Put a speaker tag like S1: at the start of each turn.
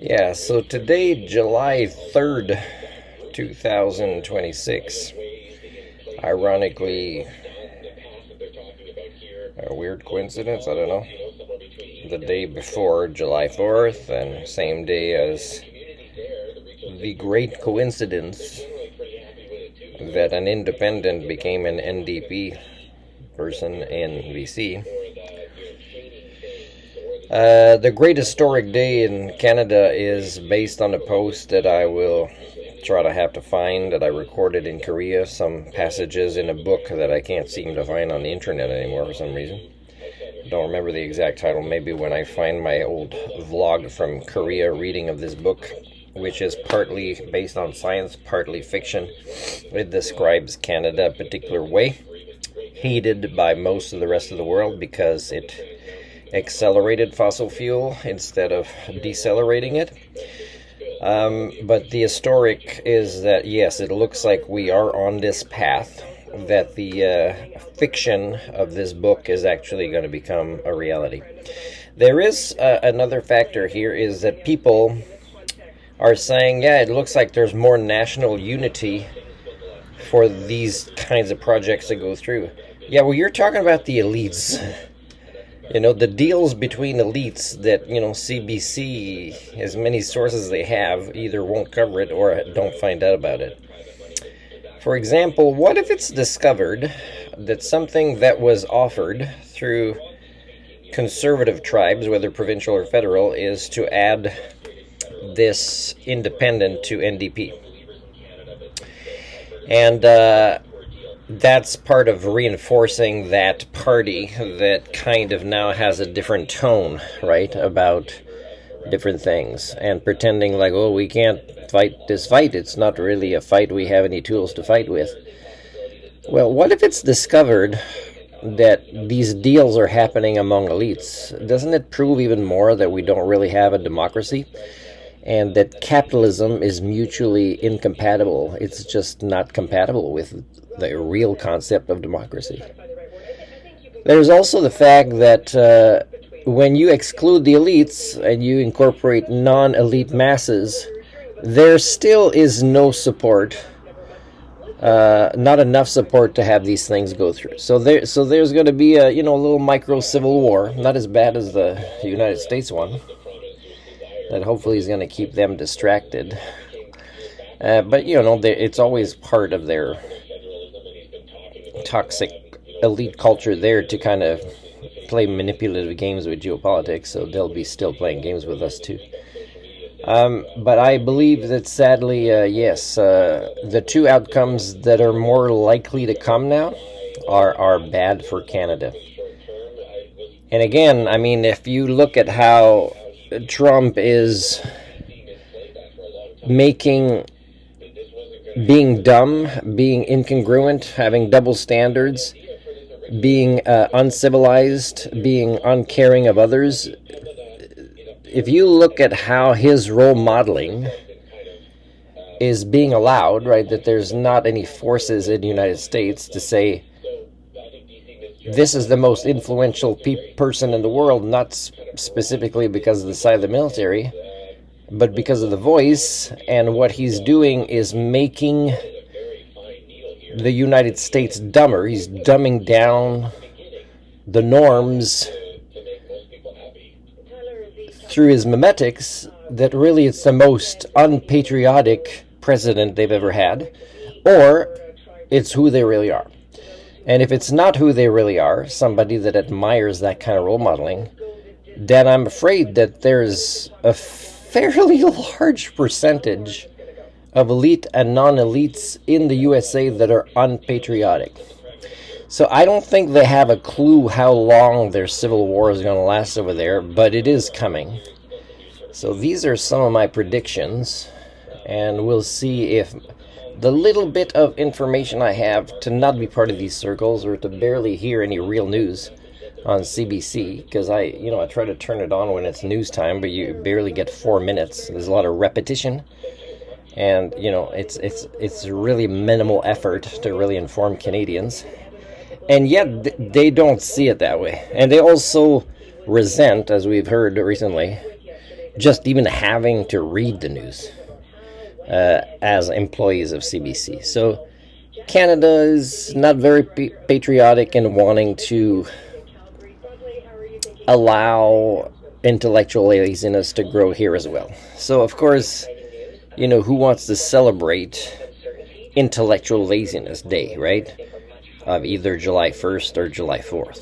S1: Yeah, so today, July 3rd, 2026, ironically, a weird coincidence, I don't know, the day before July 4th and same day as the great coincidence that an independent became an NDP person in BC. The great historic day in Canada is based on a post that I will try to have to find that I recorded in Korea, some passages in a book that I can't seem to find on the internet anymore for some reason. Don't remember the exact title. Maybe when I find my old vlog from Korea reading of this book, which is partly based on science, partly fiction. It describes Canada a particular way, hated by most of the rest of the world because it accelerated fossil fuel instead of decelerating it. But the historic is that, yes, it looks like we are on this path, that the fiction of this book is actually going to become a reality. There is another factor here, is that people are saying, yeah, it looks like there's more national unity for these kinds of projects to go through. Yeah, well, you're talking about the elites. The deals between elites that, CBC, as many sources they have, either won't cover it or don't find out about it. For example, what if it's discovered that something that was offered through conservative tribes, whether provincial or federal, is to add this independent to NDP? And that's part of reinforcing that party that kind of now has a different tone, right, about different things, and pretending like, oh, we can't fight this fight. It's not really a fight we have any tools to fight with. Well, what if it's discovered that these deals are happening among elites? Doesn't it prove even more that we don't really have a democracy? And that capitalism is mutually incompatible. It's just not compatible with the real concept of democracy. There's also the fact that when you exclude the elites and you incorporate non-elite masses, there still is no support, not enough support to have these things go through. So there's going to be a little micro civil war, not as bad as the United States one, that hopefully is going to keep them distracted. But it's always part of their toxic elite culture there to kind of play manipulative games with geopolitics, so they'll be still playing games with us too. But I believe that sadly, yes, the two outcomes that are more likely to come now are bad for Canada. And again, I mean, if you look at how Trump is being dumb, being incongruent, having double standards, being uncivilized, being uncaring of others. If you look at how his role modeling is being allowed, right, that there's not any forces in the United States to say, this is the most influential person in the world, not specifically because of the side of the military, but because of the voice, and what he's doing is making the United States dumber. He's dumbing down the norms through his memetics, that really it's the most unpatriotic president they've ever had, or it's who they really are. And if it's not who they really are, somebody that admires that kind of role modeling, then I'm afraid that there's a fairly large percentage of elite and non-elites in the USA that are unpatriotic. So I don't think they have a clue how long their civil war is going to last over there, but it is coming. So these are some of my predictions, and we'll see if the little bit of information I have to not be part of these circles or to barely hear any real news on CBC, because I try to turn it on when it's news time, but you barely get 4 minutes. There's a lot of repetition, and it's really minimal effort to really inform Canadians, and yet they don't see it that way. And they also resent, as we've heard recently, just even having to read the news as employees of CBC. So Canada is not very patriotic in wanting to allow intellectual laziness to grow here as well. So, of course, who wants to celebrate Intellectual Laziness Day, right? Of either July 1st or July 4th.